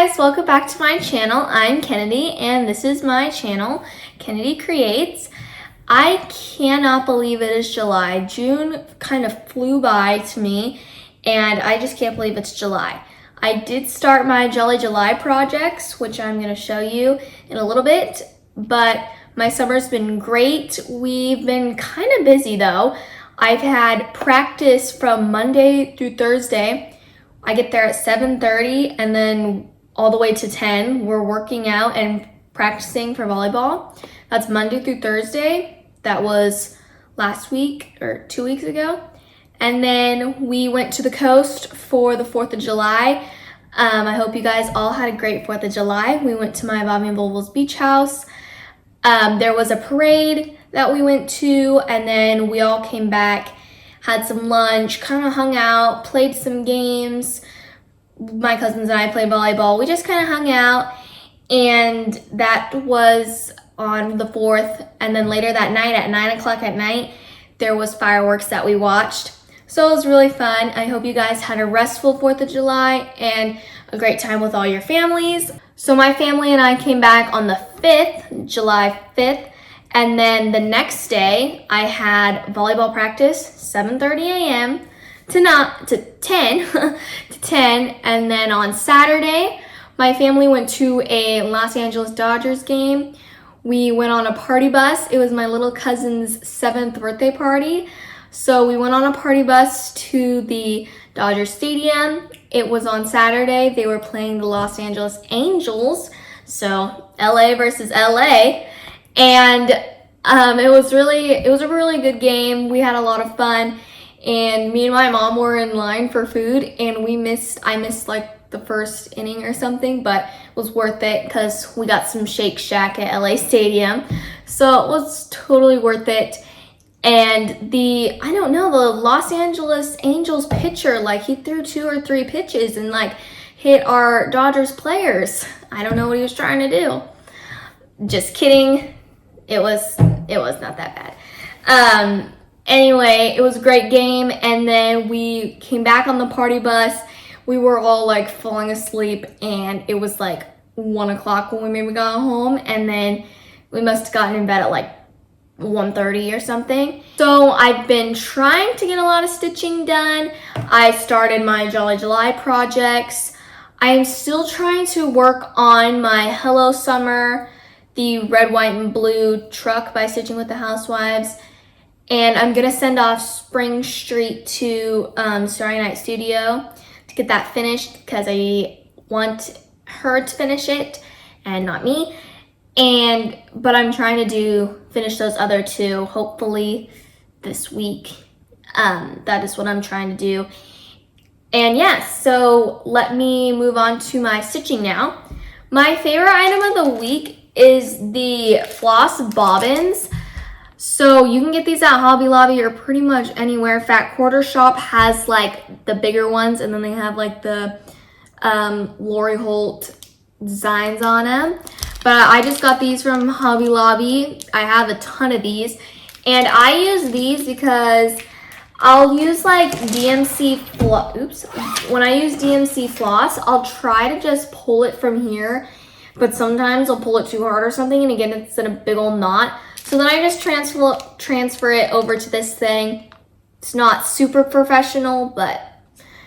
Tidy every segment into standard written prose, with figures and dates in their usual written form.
guys, welcome back to my channel. I'm Kennedy and this is my channel, Kennedy Creates. I cannot believe it is July. June kind of flew by to me and I just can't believe it's July. I did start my Jolly July projects, which I'm going to show you in a little bit, but my summer's been great. We've been kind of busy though. I've had practice from Monday through Thursday. I get there at 7:30 and then all the way to 10. We're working out and practicing for volleyball. That's Monday through Thursday. That was last week or 2 weeks ago. And then we went to the coast for the 4th of July. I hope you guys all had a great 4th of July. We went to my Bobby and Bulbul's beach house. There was a parade that we went to, and then we all came back, had some lunch, kind of hung out, played some games. My cousins and I played volleyball. We just kind of hung out, and that was on the 4th. And then later that night at 9 o'clock at night, there was fireworks that we watched. So it was really fun. I hope you guys had a restful 4th of July and a great time with all your families. So my family and I came back on the 5th, July 5th. And then the next day, I had volleyball practice, 7:30 a.m. to 10, to 10. And then on Saturday, my family went to a Los Angeles Dodgers game. We went on a party bus. It was my little cousin's 7th birthday party. So we went on a party bus to the Dodger Stadium. It was on Saturday. They were playing the Los Angeles Angels. So LA versus LA. And it was a really good game. We had a lot of fun. And me and my mom were in line for food, and I missed like the first inning or something, but it was worth it because we got some Shake Shack at LA Stadium. So it was totally worth it. And the Los Angeles Angels pitcher, like he threw 2 or 3 pitches and like hit our Dodgers players. I don't know what he was trying to do. Just kidding. It was not that bad. Anyway, it was a great game, and then we came back on the party bus. We were all like falling asleep, and it was like 1 o'clock when we maybe got home, and then we must have gotten in bed at like 1:30 or something. So I've been trying to get a lot of stitching done. I started my Jolly July projects. I am still trying to work on my Hello Summer, the red, white, and blue truck by Stitching with the Housewives. And I'm gonna send off Spring Street to Starry Night Studio to get that finished because I want her to finish it and not me. But I'm trying to finish those other 2 hopefully this week. That is what I'm trying to do. And yes, so let me move on to my stitching now. My favorite item of the week is the Floss bobbins. So you can get these at Hobby Lobby or pretty much anywhere. Fat Quarter Shop has like the bigger ones, and then they have like the Lori Holt designs on them. But I just got these from Hobby Lobby. I have a ton of these, and I use these because I'll use like DMC floss. When I use DMC floss, I'll try to just pull it from here, but sometimes I'll pull it too hard or something, and again, it's in a big old knot. So then I just transfer it over to this thing. It's not super professional, but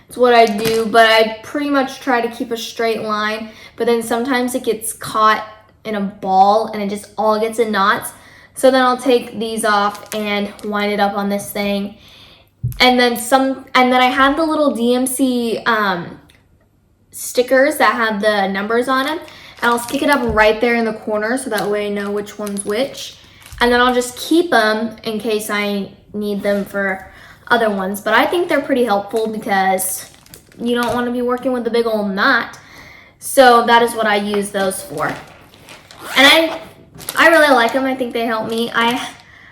it's what I do. But I pretty much try to keep a straight line, but then sometimes it gets caught in a ball and it just all gets in knots. So then I'll take these off and wind it up on this thing. And then I have the little DMC stickers that have the numbers on them, and I'll stick it up right there in the corner so that way I know which one's which. And then I'll just keep them in case I need them for other ones. But I think they're pretty helpful because you don't want to be working with a big old knot. So that is what I use those for. And I really like them. I think they help me. I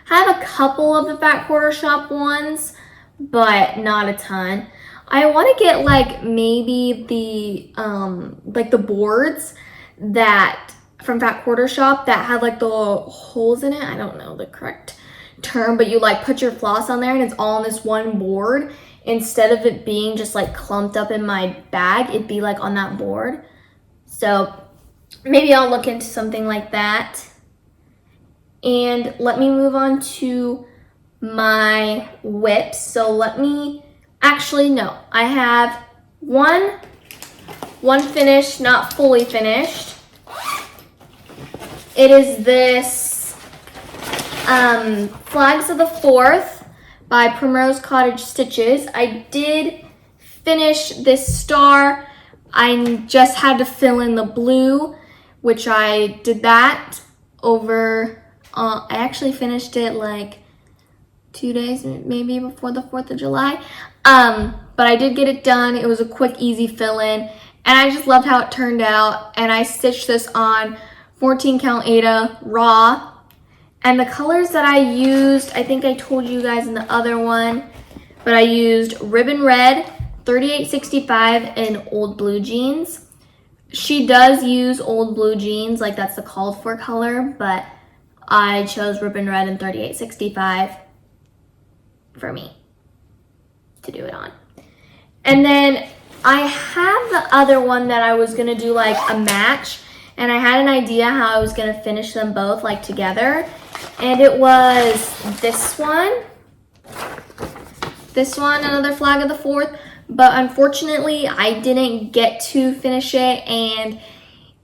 have a couple of the Fat Quarter Shop ones, but not a ton. I want to get like maybe the boards that from Fat Quarter Shop that had like the holes in it. I don't know the correct term, but you like put your floss on there and it's all on this one board. Instead of it being just like clumped up in my bag, it'd be like on that board. So maybe I'll look into something like that. And let me move on to my whips. So let me, actually no, I have one finished, not fully finished. It is this Flags of the 4th by Primrose Cottage Stitches. I did finish this star. I just had to fill in the blue, which I did that over, I actually finished it like 2 days maybe before the 4th of July. But I did get it done. It was a quick, easy fill in, and I just loved how it turned out. And I stitched this on 14 count Aida raw. And the colors that I used, I think I told you guys in the other one, but I used Ribbon Red, 3865, and Old Blue Jeans. She does use Old Blue Jeans, like that's the called for color, but I chose Ribbon Red and 3865 for me to do it on. And then I have the other one that I was gonna do like a match, and I had an idea how I was gonna finish them both like together. And it was this one, another Flag of the 4th, but unfortunately I didn't get to finish it and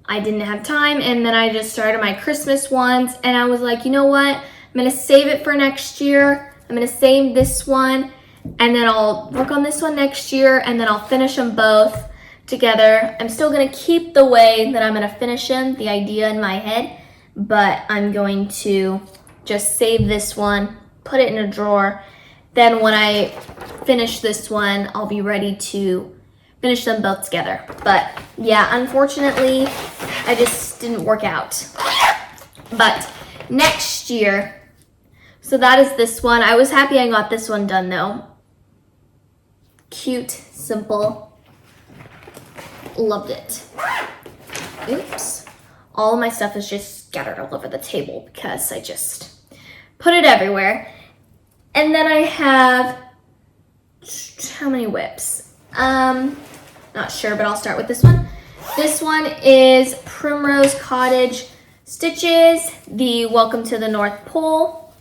I didn't have time, and then I just started my Christmas ones, and I was like, you know what, I'm gonna save it for next year. I'm gonna save this one, and then I'll work on this one next year, and then I'll finish them both together. I'm still gonna keep the way that I'm gonna finish them, the idea in my head, but I'm going to just save this one, put it in a drawer. Then when I finish this one, I'll be ready to finish them both together. But yeah, unfortunately, I just didn't work out. But next year, so that is this one. I was happy I got this one done though. Cute, simple, loved it. Oops. All of my stuff is just scattered all over the table because I just put it everywhere. And then I have, how many whips? Not sure, but I'll start with this one. This one is Primrose Cottage Stitches, the Welcome to the North Pole.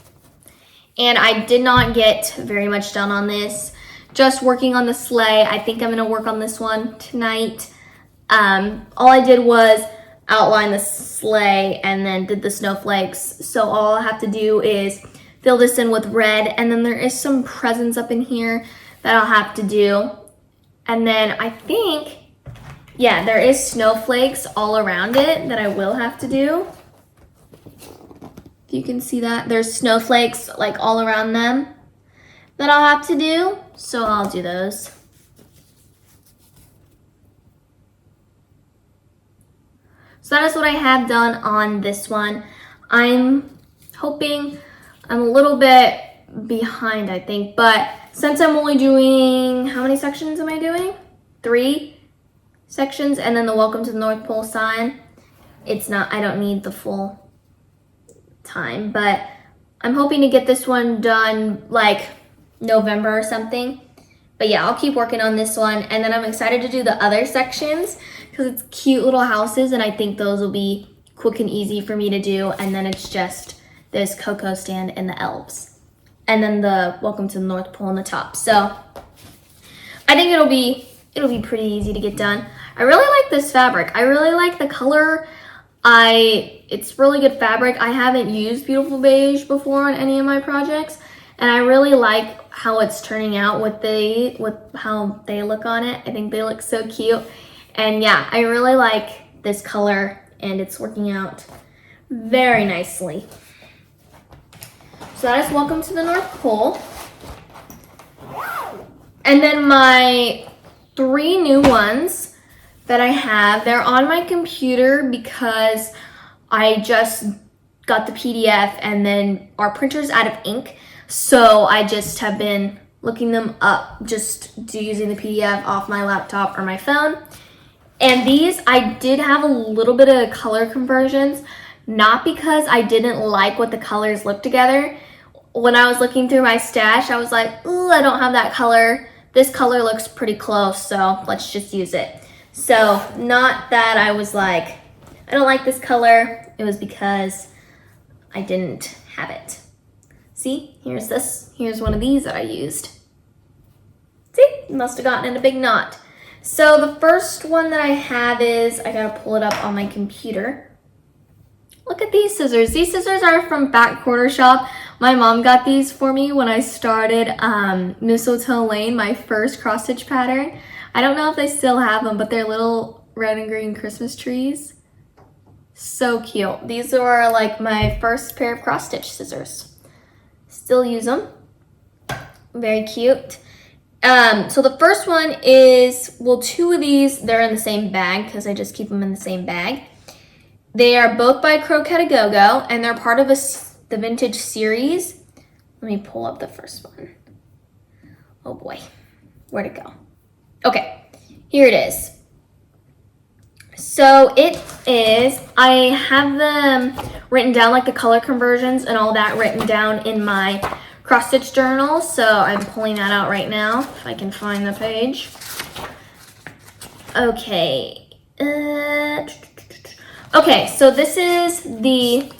And I did not get very much done on this. Just working on the sleigh. I think I'm gonna work on this one tonight. All I did was outline the sleigh and then did the snowflakes. So all I have to do is fill this in with red, and then there is some presents up in here that I'll have to do. And then I think, yeah, there is snowflakes all around it that I will have to do. If you can see that, there's snowflakes like all around them that I'll have to do. So I'll do those. So that is what I have done on this one. I'm hoping, I'm a little bit behind, I think, but since I'm only doing, how many sections am I doing? 3 sections, and then the Welcome to the North Pole sign. It's not, I don't need the full time, but I'm hoping to get this one done like November or something. But yeah, I'll keep working on this one, and then I'm excited to do the other sections because it's cute little houses, and I think those will be quick and easy for me to do. And then it's just this cocoa stand and the elves, and then the Welcome to the North Pole on the top. So I think it'll be pretty easy to get done. I really like this fabric. I really like the color. It's really good fabric. I haven't used Beautiful Beige before on any of my projects, and I really like how it's turning out with how they look on it. I think they look so cute. And yeah, I really like this color, and it's working out very nicely. So that is Welcome to the North Pole. And then my 3 new ones that I have, they're on my computer because I just got the PDF, and then our printer's out of ink. So I just have been looking them up, just using the PDF off my laptop or my phone. And these, I did have a little bit of color conversions, not because I didn't like what the colors looked together. When I was looking through my stash, I was like, ooh, I don't have that color. This color looks pretty close, so let's just use it. So not that I was like, I don't like this color. It was because I didn't have it. See, here's this. Here's one of these that I used. See, must have gotten in a big knot. So the first one that I have is, I gotta pull it up on my computer. Look at these scissors. These scissors are from Back Quarter Shop. My mom got these for me when I started Mistletoe Lane, my first cross stitch pattern. I don't know if they still have them, but they're little red and green Christmas trees. So cute. These are like my first pair of cross stitch scissors. Still use them. Very cute. So the first one is, well, two of these, they're in the same bag because I just keep them in the same bag. They are both by Kennedie, and they're part of the vintage series. Let me pull up the first one. Oh boy, where'd it go? Okay, here it is. So it is, I have them written down, like the color conversions and all that written down in my cross stitch journal. So I'm pulling that out right now, if I can find the page. Okay. Okay, so this is the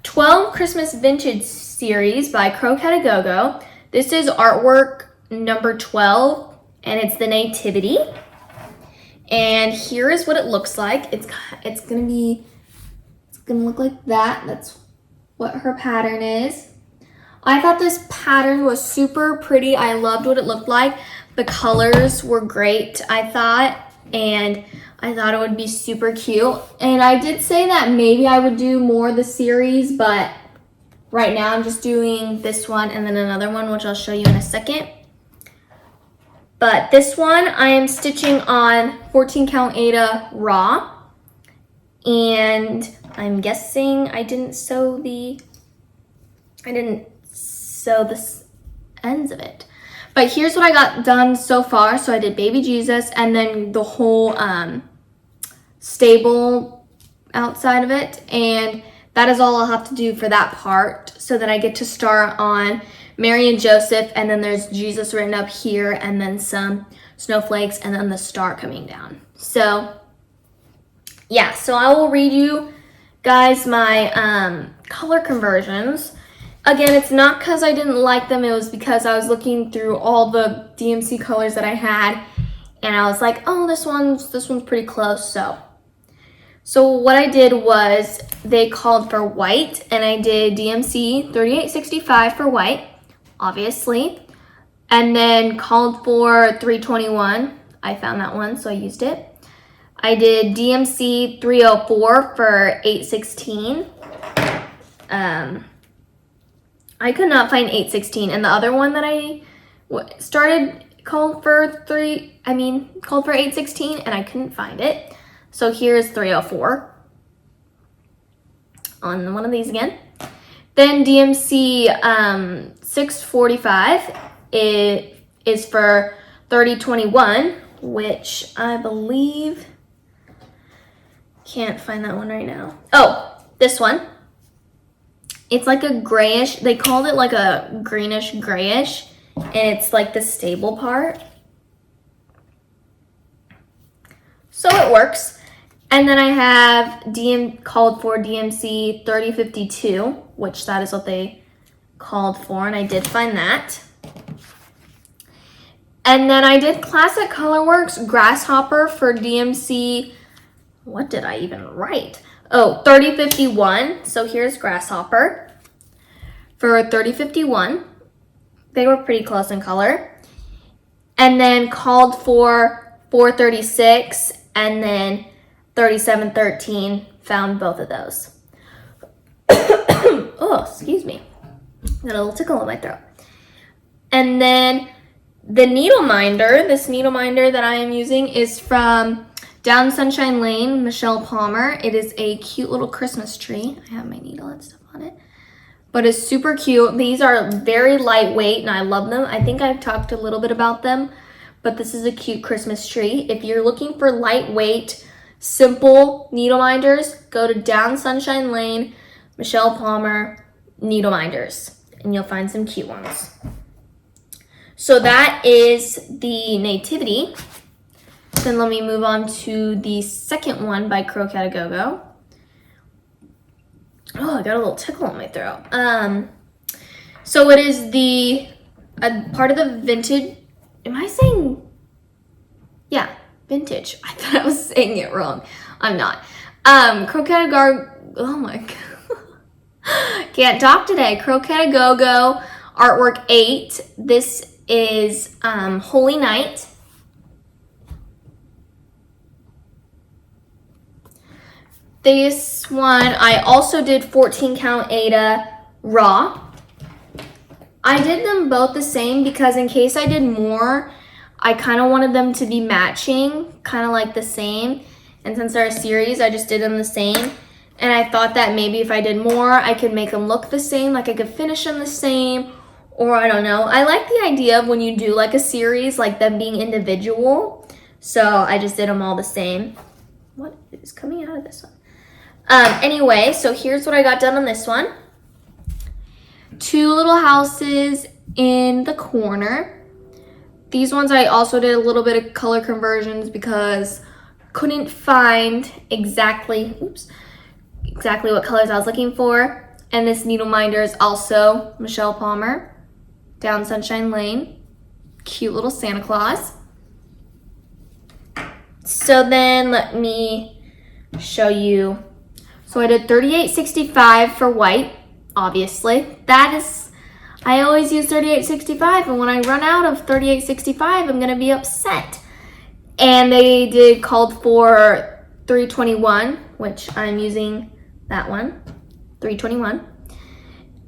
12 Christmas Vintage series by Kennedie. This is artwork number 12, and it's the Nativity. And here is what it looks like. It's gonna look like that. That's what her pattern is. I thought this pattern was super pretty. I loved what it looked like. The colors were great, I thought, and I thought it would be super cute. And I did say that maybe I would do more of the series, but right now I'm just doing this one and then another one, which I'll show you in a second. But this one I am stitching on 14 count Aida raw. And I'm guessing I didn't sew the ends of it. But here's what I got done so far. So I did baby Jesus and then the whole stable outside of it. And that is all I'll have to do for that part. So then I get to start on Mary and Joseph, and then there's Jesus written up here, and then some snowflakes, and then the star coming down. So yeah, so I will read you guys my color conversions. Again, it's not because I didn't like them, it was because I was looking through all the DMC colors that I had, and I was like, oh, this one's pretty close. So what I did was, they called for white, and I did DMC 3865 for white, obviously, and then called for 321. I found that one, so I used it. I did DMC 304 for 816. I could not find 816, and the other one that I started called for 816, and I couldn't find it. So here's 304 on one of these again. Then DMC 645 is for 3021, which I believe, can't find that one right now. Oh, this one. It's like a grayish, they called it like a greenish grayish, and it's like the stable part. So it works. And then I have called for DMC 3052, which that is what they called for, and I did find that. And then I did Classic Colorworks Grasshopper for DMC, what did I even write? Oh, 3051, so here's Grasshopper for 3051. They were pretty close in color. And then called for 436, and then 3713, found both of those. Oh, excuse me. Got a little tickle in my throat. And then the needle minder, this needle minder that I am using is from Down Sunshine Lane, Michelle Palmer. It is a cute little Christmas tree. I have my needle and stuff on it. But it's super cute. These are very lightweight and I love them. I think I've talked a little bit about them, but this is a cute Christmas tree. If you're looking for lightweight, simple needle minders, go to Down Sunshine Lane, Michelle Palmer needle minders, and you'll find some cute ones. So that is the Nativity. Then let me move on to the second one by Croquette Go Go. Oh, I got a little tickle in my throat. So it is the part of the vintage. Am I saying? Yeah, vintage. I thought I was saying it wrong. I'm not. Croquette Oh my god. Can't talk today. Croquette Go Go artwork 8. This is Holy Night. This one, I also did 14 count Ada raw. I did them both the same because in case I did more, I kind of wanted them to be matching, kind of like the same. And since they're a series, I just did them the same. And I thought that maybe if I did more, I could make them look the same, like I could finish them the same, or I don't know. I like the idea of when you do like a series, like them being individual. So I just did them all the same. What is coming out of this one? Anyway, so here's what I got done on this one. 2 little houses in the corner. These ones I also did a little bit of color conversions because couldn't find exactly what colors I was looking for. And this needle minder is also Michelle Palmer, Down Sunshine Lane. Cute little Santa Claus. So then let me show you. So I did 3865 for white, obviously. I always use 3865, and when I run out of 3865, I'm gonna be upset. And they called for 321, which I'm using that one, 321.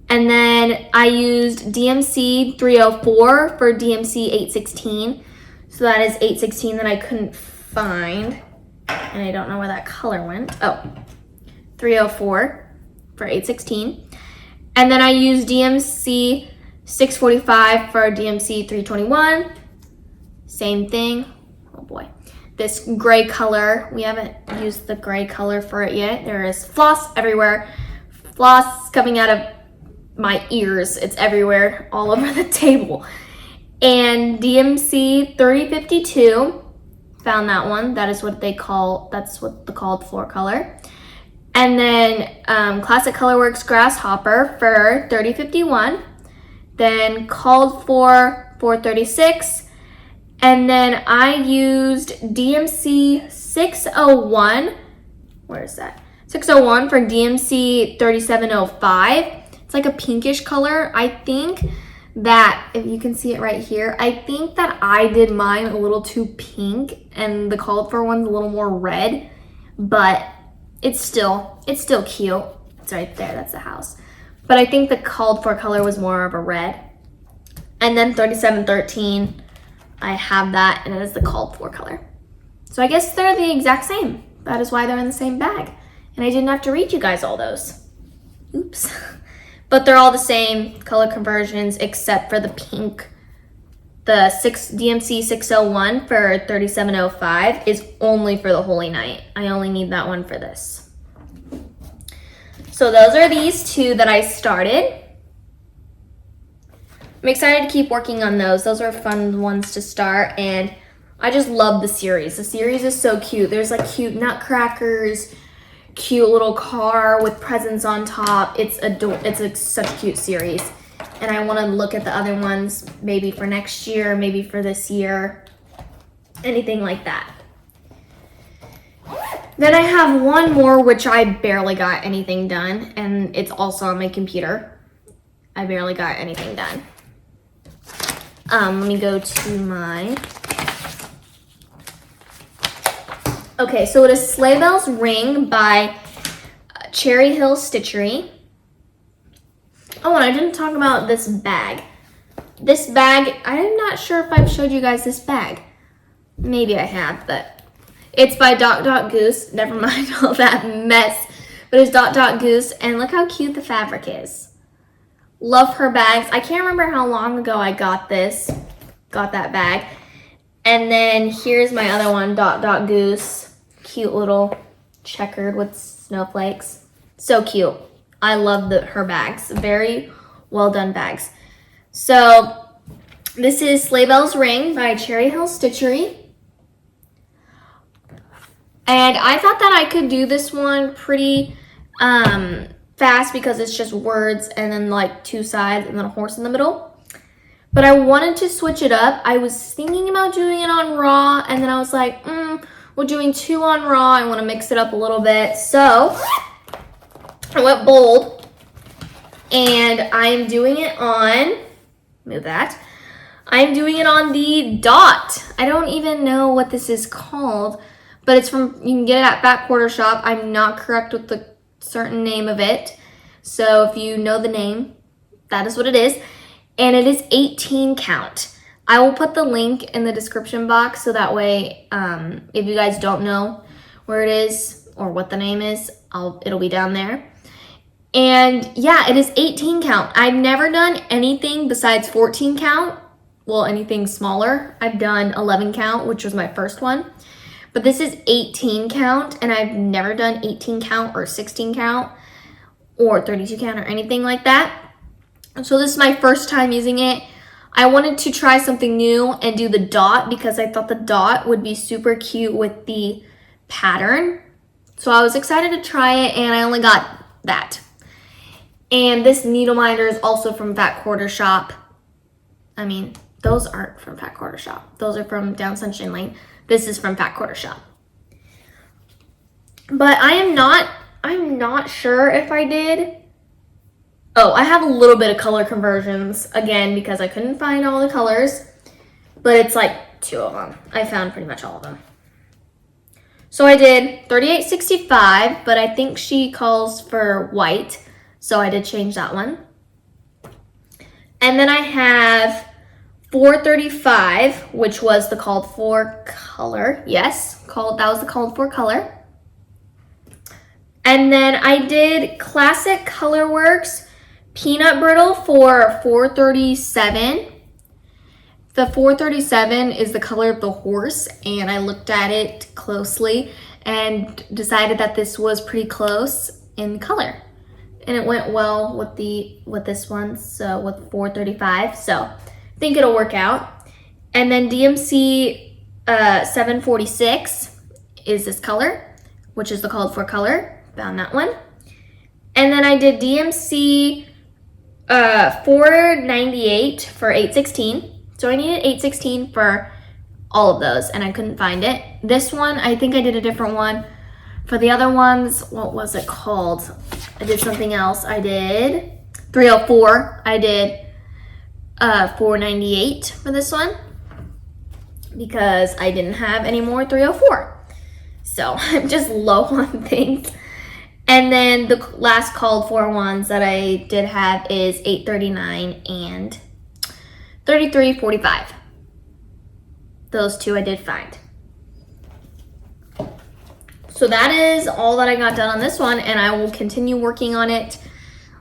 And then I used DMC 304 for DMC 816. So that is 816 that I couldn't find. And I don't know where that color went. Oh, 304 for 816. And then I used DMC 645 for DMC 321. Same thing. Oh boy. This gray color, we haven't used the gray color for it yet. There is floss everywhere. Floss coming out of my ears. It's everywhere, all over the table. And DMC 3052, found that one. That's what the called for color. And then Classic Colorworks Grasshopper for 3051. Then called for 436. And then I used DMC 601. Where is that? 601 for DMC 3705. It's like a pinkish color. I think that, if you can see it right here, I think that I did mine a little too pink and the called for one's a little more red, but it's still cute. It's right there, that's the house. But I think the called for color was more of a red. And then 3713, I have that, and it is the called for color. So I guess they're the exact same. That is why they're in the same bag. And I didn't have to read you guys all those. Oops. But they're all the same color conversions except for the pink. The DMC 601 for 3705 is only for the Holy Night. I only need that one for this. So those are these 2 that I started. I'm excited to keep working on those. Those are fun ones to start, and I just love the series. The series is so cute. There's like cute nutcrackers, cute little car with presents on top. It's such a cute series. And I want to look at the other ones maybe for next year, maybe for this year, anything like that. Then I have one more which I barely got anything done, and it's also on my computer. I barely got anything done. Let me go to my... Okay, so it is Sleigh Bells Ring by Cherry Hill Stitchery. Oh, and I didn't talk about this bag. This bag, I'm not sure if I've showed you guys this bag. Maybe I have, but it's by Dot Goose. Never mind all that mess. But it's Dot Goose, and look how cute the fabric is. Love her bags. I can't remember how long ago I got that bag. And then here's my other one, Dot Goose. Cute little checkered with snowflakes. So cute. I love her bags. Very well done bags. So this is Sleigh Bells Ring by Cherry Hill Stitchery. And I thought that I could do this one pretty fast because it's just words and then like two sides and then a horse in the middle. But I wanted to switch it up. I was thinking about doing it on raw, and then I was like, we're doing 2 on raw. I want to mix it up a little bit. So I went bold, and I am doing it on, move that. I'm doing it on the dot. I don't even know what this is called, but it's from, you can get it at Fat Quarter Shop. I'm not correct with the certain name of it. So if you know the name, that is what it is. And it is 18 count. I will put the link in the description box so that way if you guys don't know where it is or what the name is, it'll be down there. And yeah, it is 18 count. I've never done anything besides 14 count. Well, anything smaller. I've done 11 count, which was my first one. But this is 18 count, and I've never done 18 count or 16 count or 32 count or anything like that. So this is my first time using it. I wanted to try something new and do the dot because I thought the dot would be super cute with the pattern. So I was excited to try it, and I only got that. And this needle minder is also from Fat Quarter Shop. I mean, those aren't from Fat Quarter Shop. Those are from Down Sunshine Lane. This is from Fat Quarter Shop. But I'm not sure if I did. Oh, I have a little bit of color conversions, again, because I couldn't find all the colors, but it's like 2 of them. I found pretty much all of them. So I did 3865, but I think she calls for white, so I did change that one. And then I have 435, which was the called for color. Yes, that was the called for color. And then I did Classic Colorworks Peanut Brittle for 437. The 437 is the color of the horse, and I looked at it closely and decided that this was pretty close in color. And it went well with this one, so with 435. So I think it'll work out. And then DMC 746 is this color, which is the called for color. Found that one. And then I did DMC 498 for 816. So I needed 816 for all of those, and I couldn't find it. This one, I think I did a different one. For the other ones, what was it called? I did something else. I did 304. I did 498 for this one because I didn't have any more 304. So I'm just low on things. And then the last called for ones that I did have is 839 and 3345. Those two I did find. So that is all that I got done on this one, and I will continue working on it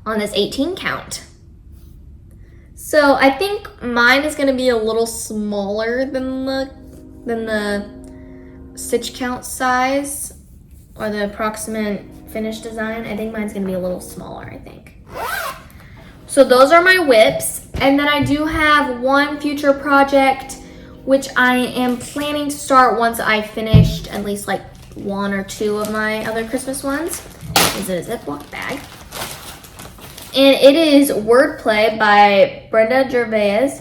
on this 18 count. So I think mine is going to be a little smaller than the stitch count size or the approximate finished design. I think mine's going to be a little smaller, I think. So those are my whips, and then I do have one future project which I am planning to start once I finished at least like 1 or 2 of my other Christmas ones. Is it a Ziploc bag? And it is Wordplay by Brenda Gervais.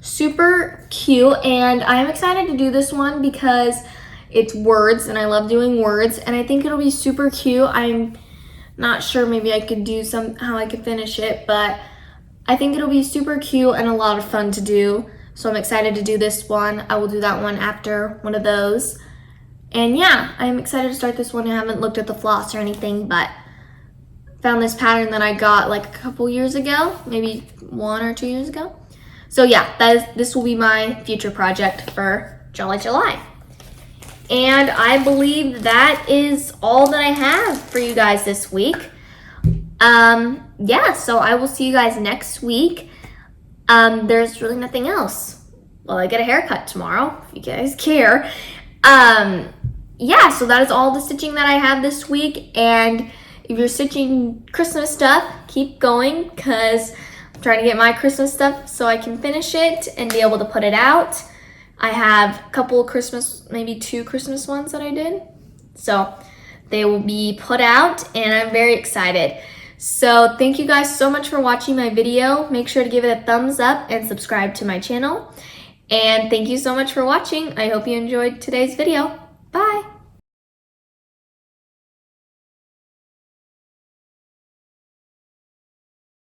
Super cute, and I'm excited to do this one because it's words, and I love doing words, and I think it'll be super cute. I'm not sure, maybe I could do how I could finish it, but I think it'll be super cute and a lot of fun to do. So I'm excited to do this one. I will do that one after one of those. And yeah, I'm excited to start this one. I haven't looked at the floss or anything, but found this pattern that I got like a couple years ago, maybe 1 or 2 years ago. So yeah, this will be my future project for Jolly July. And I believe that is all that I have for you guys this week. Yeah, so I will see you guys next week. There's really nothing else. Well, I get a haircut tomorrow, if you guys care. Yeah, so that is all the stitching that I have this week. And if you're stitching Christmas stuff, keep going, because I'm trying to get my Christmas stuff so I can finish it and be able to put it out I have a couple of Christmas, maybe 2 Christmas ones that I did. So they will be put out and I'm very excited. So thank you guys so much for watching my video. Make sure to give it a thumbs up and subscribe to my channel. And thank you so much for watching. I hope you enjoyed today's video. Bye.